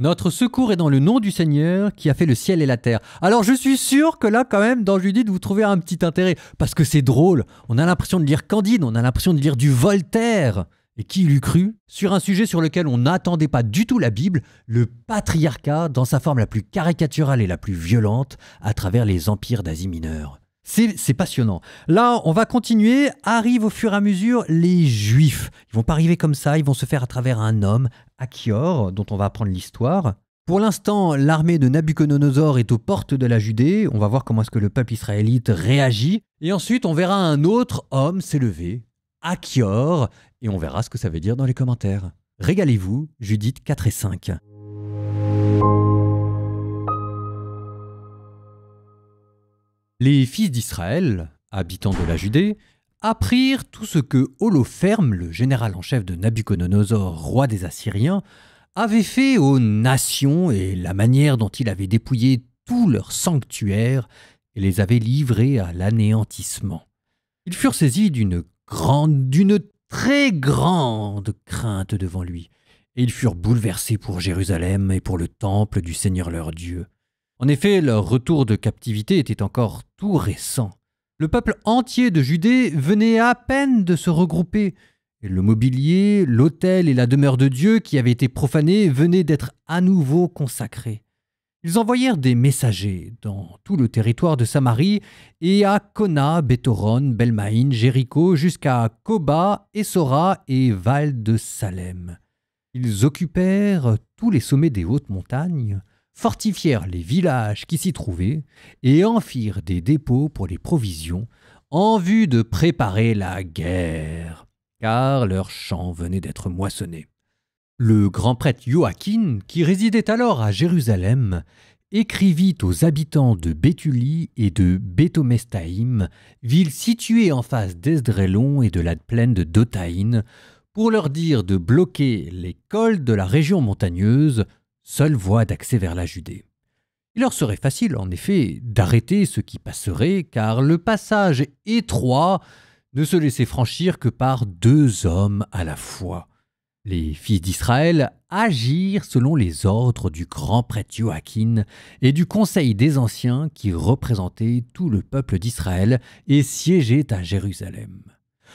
Notre secours est dans le nom du Seigneur qui a fait le ciel et la terre. Alors je suis sûr que là, quand même, dans Judith, vous trouvez un petit intérêt. Parce que c'est drôle. On a l'impression de lire Candide, on a l'impression de lire du Voltaire. Et qui l'eût cru? Sur un sujet sur lequel on n'attendait pas du tout la Bible, le patriarcat dans sa forme la plus caricaturale et la plus violente à travers les empires d'Asie mineure. C'est passionnant. Là, on va continuer. Arrivent au fur et à mesure les Juifs. Ils vont pas arriver comme ça, ils vont se faire à travers un homme, Achior, dont on va apprendre l'histoire. Pour l'instant, l'armée de Nabuchodonosor est aux portes de la Judée. On va voir comment est-ce que le peuple israélite réagit. Et ensuite, on verra un autre homme s'élever, Achior, et on verra ce que ça veut dire dans les commentaires. Régalez-vous, Judith 4 et 5. Les fils d'Israël, habitants de la Judée, apprirent tout ce que Holoferne, le général en chef de Nabuchodonosor, roi des Assyriens, avait fait aux nations et la manière dont il avait dépouillé tous leurs sanctuaires et les avait livrés à l'anéantissement. Ils furent saisis d'une très grande crainte devant lui, et ils furent bouleversés pour Jérusalem et pour le temple du Seigneur leur Dieu. En effet, leur retour de captivité était encore tout récent. Le peuple entier de Judée venait à peine de se regrouper, et le mobilier, l'autel et la demeure de Dieu qui avaient été profanés venaient d'être à nouveau consacrés. Ils envoyèrent des messagers dans tout le territoire de Samarie et à Kona, Béthoron, Belmaïn, Jéricho, jusqu'à Koba, Essora et Val de Salem. Ils occupèrent tous les sommets des hautes montagnes, fortifièrent les villages qui s'y trouvaient et en firent des dépôts pour les provisions en vue de préparer la guerre, car leurs champs venaient d'être moissonnés. Le grand prêtre Joachim, qui résidait alors à Jérusalem, écrivit aux habitants de Béthulie et de Béthomestaïm, villes situées en face d'Esdrélon et de la plaine de Dotaïn, pour leur dire de bloquer les cols de la région montagneuse, seule voie d'accès vers la Judée. Il leur serait facile, en effet, d'arrêter ceux qui passeraient, car le passage étroit ne se laissait franchir que par 2 hommes à la fois. Les fils d'Israël agirent selon les ordres du grand prêtre Joachim et du conseil des anciens qui représentaient tout le peuple d'Israël et siégeaient à Jérusalem.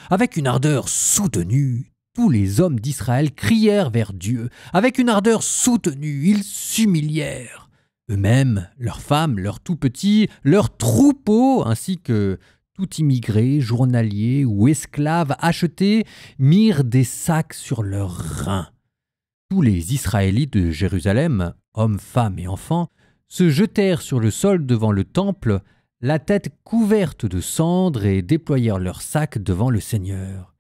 Avec une ardeur soutenue, tous les hommes d'Israël crièrent vers Dieu. Avec une ardeur soutenue, ils s'humilièrent. Eux-mêmes, leurs femmes, leurs tout-petits, leurs troupeaux, ainsi que tout immigré, journalier ou esclave acheté, mirent des sacs sur leurs reins. Tous les Israélites de Jérusalem, hommes, femmes et enfants, se jetèrent sur le sol devant le temple, la tête couverte de cendres et déployèrent leurs sacs devant le Seigneur.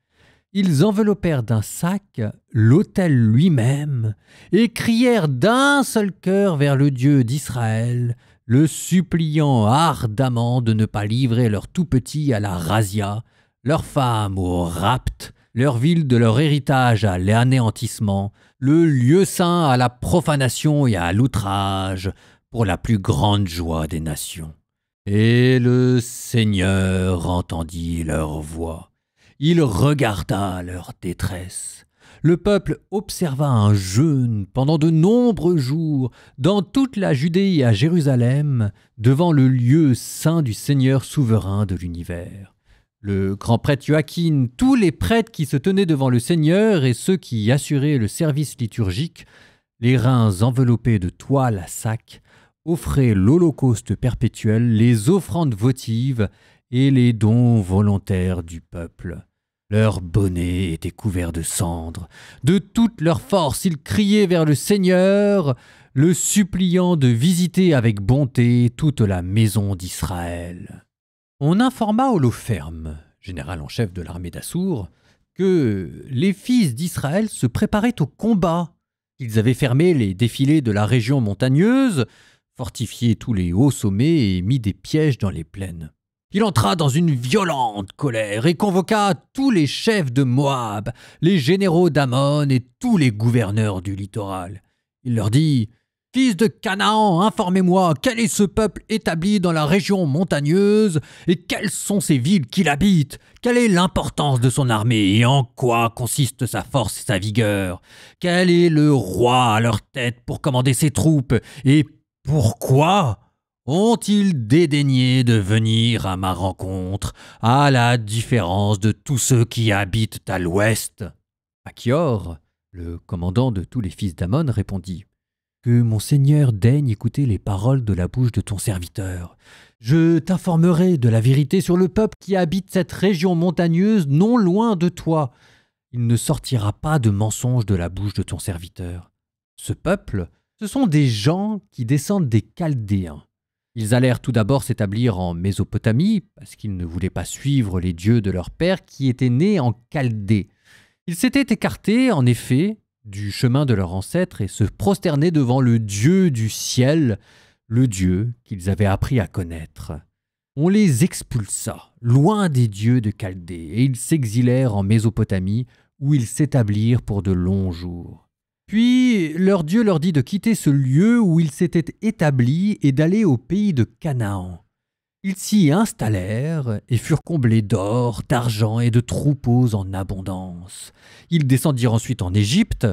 Ils enveloppèrent d'un sac l'autel lui-même et crièrent d'un seul cœur vers le Dieu d'Israël, le suppliant ardemment de ne pas livrer leurs tout-petits à la razzia, leurs femmes au rapt, leur ville de leur héritage à l'anéantissement, le lieu saint à la profanation et à l'outrage, pour la plus grande joie des nations. Et le Seigneur entendit leur voix. Il regarda leur détresse. Le peuple observa un jeûne pendant de nombreux jours dans toute la Judée et à Jérusalem, devant le lieu saint du Seigneur souverain de l'univers. Le grand prêtre Joachim, tous les prêtres qui se tenaient devant le Seigneur et ceux qui assuraient le service liturgique, les reins enveloppés de toile à sac, offraient l'holocauste perpétuel, les offrandes votives et les dons volontaires du peuple. Leurs bonnets étaient couverts de cendres. De toute leur force, ils criaient vers le Seigneur, le suppliant de visiter avec bonté toute la maison d'Israël. On informa Holoferne, général en chef de l'armée d'Assour, que les fils d'Israël se préparaient au combat. Ils avaient fermé les défilés de la région montagneuse, fortifié tous les hauts sommets et mis des pièges dans les plaines. Il entra dans une violente colère et convoqua tous les chefs de Moab, les généraux d'Ammon et tous les gouverneurs du littoral. Il leur dit Fils de Canaan, informez-moi, quel est ce peuple établi dans la région montagneuse et quelles sont ces villes qu'il habite? Quelle est l'importance de son armée et en quoi consiste sa force et sa vigueur? Quel est le roi à leur tête pour commander ses troupes? Et pourquoi ont-ils dédaigné de venir à ma rencontre, à la différence de tous ceux qui habitent à l'ouest? Achior, le commandant de tous les fils d'Amon, répondit: que mon Seigneur daigne écouter les paroles de la bouche de ton serviteur. Je t'informerai de la vérité sur le peuple qui habite cette région montagneuse non loin de toi. Il ne sortira pas de mensonge de la bouche de ton serviteur. Ce peuple, ce sont des gens qui descendent des Chaldéens. Ils allèrent tout d'abord s'établir en Mésopotamie, parce qu'ils ne voulaient pas suivre les dieux de leur père qui étaient nés en Chaldée. Ils s'étaient écartés, en effet, du chemin de leurs ancêtres et se prosternaient devant le Dieu du ciel, le Dieu qu'ils avaient appris à connaître. On les expulsa, loin des dieux de Chaldée, et ils s'exilèrent en Mésopotamie, où ils s'établirent pour de longs jours. Puis leur Dieu leur dit de quitter ce lieu où ils s'étaient établis et d'aller au pays de Canaan. Ils s'y installèrent et furent comblés d'or, d'argent et de troupeaux en abondance. Ils descendirent ensuite en Égypte,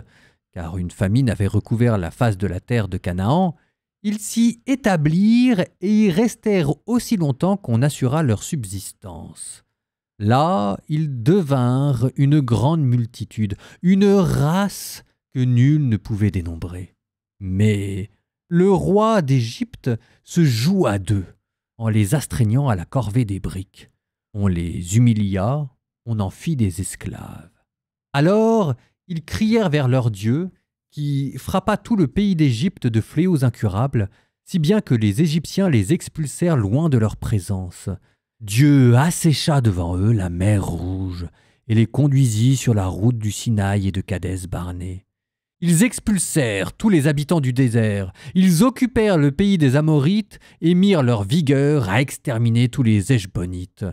car une famine avait recouvert la face de la terre de Canaan. Ils s'y établirent et y restèrent aussi longtemps qu'on assura leur subsistance. Là, ils devinrent une grande multitude, une race que nul ne pouvait dénombrer. Mais le roi d'Égypte se joua d'eux, en les astreignant à la corvée des briques. On les humilia, on en fit des esclaves. Alors ils crièrent vers leur Dieu, qui frappa tout le pays d'Égypte de fléaux incurables, si bien que les Égyptiens les expulsèrent loin de leur présence. Dieu assécha devant eux la mer Rouge, et les conduisit sur la route du Sinaï et de Kadès-Barnée. Ils expulsèrent tous les habitants du désert, ils occupèrent le pays des Amorites et mirent leur vigueur à exterminer tous les Heshbonites.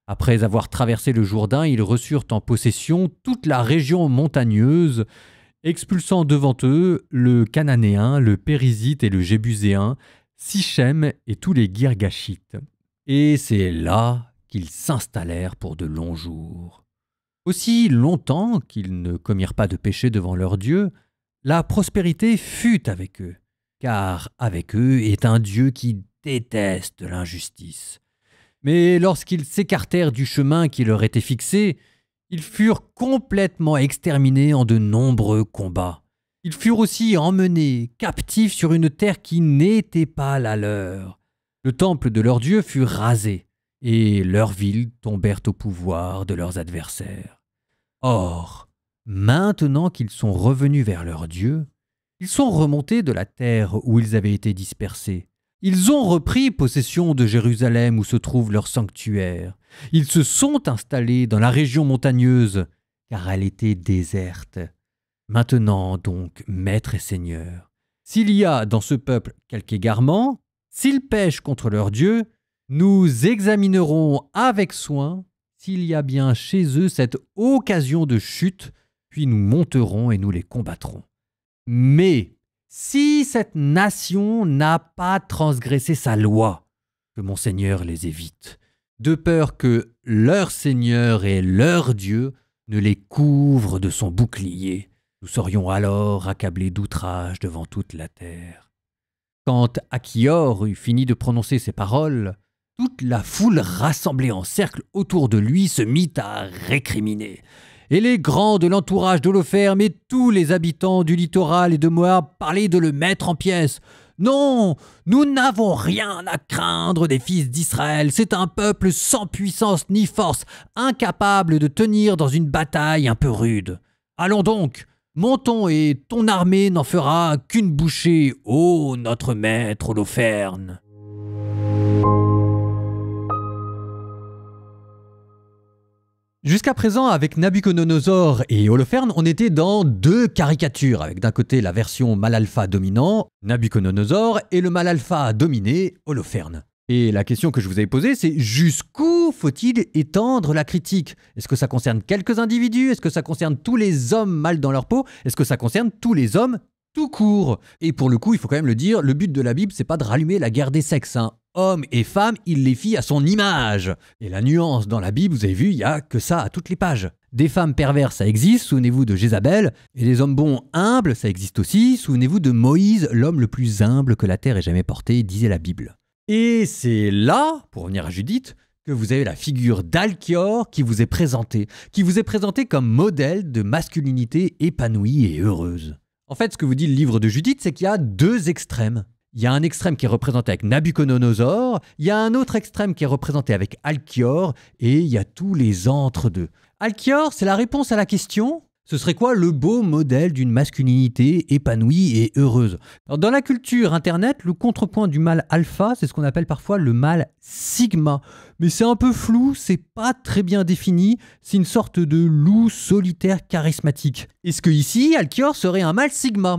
Après avoir traversé le Jourdain, ils reçurent en possession toute la région montagneuse, expulsant devant eux le Cananéen, le Périzite et le Jébuséen, Sichem et tous les Girgashites. Et c'est là qu'ils s'installèrent pour de longs jours. Aussi longtemps qu'ils ne commirent pas de péché devant leur Dieu, la prospérité fut avec eux, car avec eux est un Dieu qui déteste l'injustice. Mais lorsqu'ils s'écartèrent du chemin qui leur était fixé, ils furent complètement exterminés en de nombreux combats. Ils furent aussi emmenés captifs sur une terre qui n'était pas la leur. Le temple de leur Dieu fut rasé, et leurs villes tombèrent au pouvoir de leurs adversaires. Or, maintenant qu'ils sont revenus vers leur Dieu, ils sont remontés de la terre où ils avaient été dispersés. Ils ont repris possession de Jérusalem où se trouve leur sanctuaire. Ils se sont installés dans la région montagneuse, car elle était déserte. Maintenant donc, Maître et Seigneur, s'il y a dans ce peuple quelque égarement, s'ils pêchent contre leur Dieu, nous examinerons avec soin s'il y a bien chez eux cette occasion de chute, puis nous monterons et nous les combattrons. Mais si cette nation n'a pas transgressé sa loi, que mon Seigneur les évite, de peur que leur Seigneur et leur Dieu ne les couvrent de son bouclier, nous serions alors accablés d'outrage devant toute la terre. Quand Achior eut fini de prononcer ces paroles, toute la foule rassemblée en cercle autour de lui se mit à récriminer. Et les grands de l'entourage d'Holoferne et tous les habitants du littoral et de Moab parlaient de le mettre en pièces. Non, nous n'avons rien à craindre des fils d'Israël. C'est un peuple sans puissance ni force, incapable de tenir dans une bataille un peu rude. Allons donc, montons et ton armée n'en fera qu'une bouchée, ô notre maître Holoferne. Jusqu'à présent, avec Nabuchodonosor et Holoferne, on était dans deux caricatures, avec d'un côté la version mal alpha dominant, Nabuchodonosor, et le mal alpha dominé, Holoferne. Et la question que je vous avais posée, c'est jusqu'où faut-il étendre la critique? Est-ce que ça concerne quelques individus? Est-ce que ça concerne tous les hommes mal dans leur peau? Est-ce que ça concerne tous les hommes tout court. Et pour le coup, il faut quand même le dire, le but de la Bible, c'est pas de rallumer la guerre des sexes, hein. Hommes et femmes, il les fit à son image. Et la nuance dans la Bible, vous avez vu, il n'y a que ça à toutes les pages. Des femmes perverses, ça existe, souvenez-vous de Jézabel. Et des hommes bons, humbles, ça existe aussi. Souvenez-vous de Moïse, l'homme le plus humble que la terre ait jamais porté, disait la Bible. Et c'est là, pour revenir à Judith, que vous avez la figure d'Alchior qui vous est présentée comme modèle de masculinité épanouie et heureuse. En fait, ce que vous dit le livre de Judith, c'est qu'il y a deux extrêmes. Il y a un extrême qui est représenté avec Nabuchodonosor, il y a un autre extrême qui est représenté avec Alchior, et il y a tous les entre-deux. Alchior, c'est la réponse à la question. Ce serait quoi le beau modèle d'une masculinité épanouie et heureuse? Alors, dans la culture internet, le contrepoint du mâle alpha, c'est ce qu'on appelle parfois le mâle sigma. Mais c'est un peu flou, c'est pas très bien défini, c'est une sorte de loup solitaire charismatique. Est-ce que ici, Alchior serait un mâle sigma?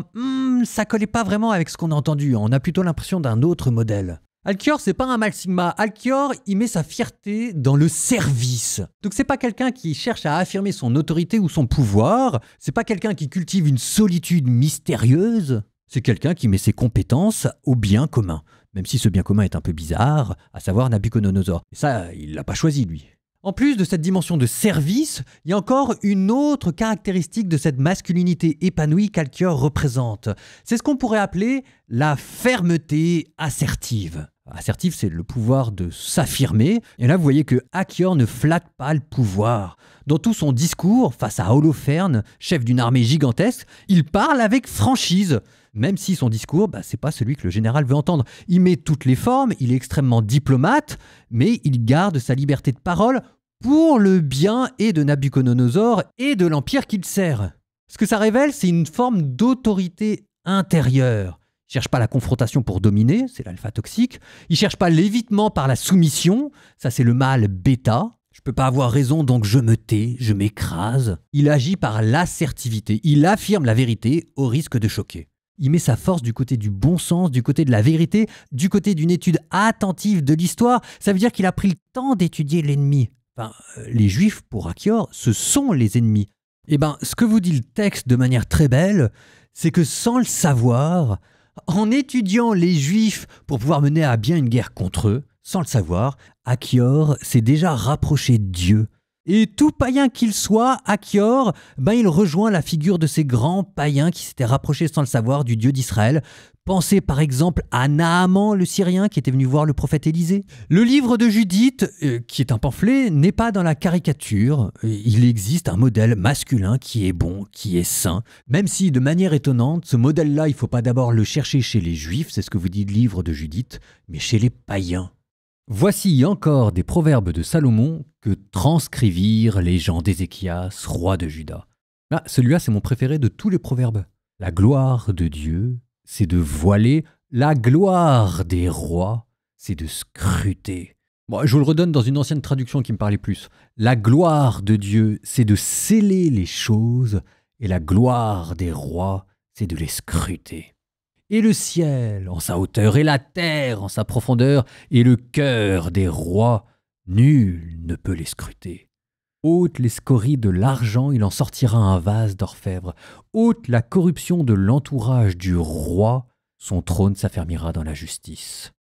Ça collait pas vraiment avec ce qu'on a entendu, on a plutôt l'impression d'un autre modèle. Alchior, c'est pas un mâle sigma. Alchior, il met sa fierté dans le service. Donc c'est pas quelqu'un qui cherche à affirmer son autorité ou son pouvoir. C'est pas quelqu'un qui cultive une solitude mystérieuse. C'est quelqu'un qui met ses compétences au bien commun. Même si ce bien commun est un peu bizarre, à savoir Nabuchodonosor. Et ça, il l'a pas choisi, lui. En plus de cette dimension de service, il y a encore une autre caractéristique de cette masculinité épanouie qu'Alchior représente. C'est ce qu'on pourrait appeler la fermeté assertive. Assertive, c'est le pouvoir de s'affirmer. Et là, vous voyez que Alchior ne flatte pas le pouvoir. Dans tout son discours, face à Holoferne, chef d'une armée gigantesque, il parle avec franchise. Même si son discours, c'est pas celui que le général veut entendre. Il met toutes les formes, il est extrêmement diplomate, mais il garde sa liberté de parole pour le bien et de Nabuchodonosor et de l'empire qu'il sert. Ce que ça révèle, c'est une forme d'autorité intérieure. Il ne cherche pas la confrontation pour dominer, c'est l'alpha toxique. Il ne cherche pas l'évitement par la soumission, ça c'est le mâle bêta. Je ne peux pas avoir raison, donc je me tais, je m'écrase. Il agit par l'assertivité, il affirme la vérité au risque de choquer. Il met sa force du côté du bon sens, du côté de la vérité, du côté d'une étude attentive de l'histoire. Ça veut dire qu'il a pris le temps d'étudier l'ennemi. Les Juifs, pour Alchior, ce sont les ennemis. Ce que vous dit le texte de manière très belle, c'est que sans le savoir, en étudiant les Juifs pour pouvoir mener à bien une guerre contre eux, sans le savoir, Alchior s'est déjà rapproché de Dieu. Et tout païen qu'il soit, Alchior, il rejoint la figure de ces grands païens qui s'étaient rapprochés sans le savoir du Dieu d'Israël. Pensez par exemple à Naaman le Syrien qui était venu voir le prophète Élisée. Le livre de Judith, qui est un pamphlet, n'est pas dans la caricature. Il existe un modèle masculin qui est bon, qui est sain. Même si, de manière étonnante, ce modèle-là, il ne faut pas d'abord le chercher chez les Juifs, c'est ce que vous dit le livre de Judith, mais chez les païens. Voici encore des proverbes de Salomon que transcrivirent les gens d'Ézéchias, roi de Juda. Celui-là, c'est mon préféré de tous les proverbes. La gloire de Dieu, c'est de voiler. La gloire des rois, c'est de scruter. Je vous le redonne dans une ancienne traduction qui me parlait plus. La gloire de Dieu, c'est de sceller les choses, et la gloire des rois, c'est de les scruter. Et le ciel en sa hauteur, et la terre en sa profondeur, et le cœur des rois, nul ne peut les scruter. Ôte les scories de l'argent, il en sortira un vase d'orfèvre. Ôte la corruption de l'entourage du roi, son trône s'affermira dans la justice.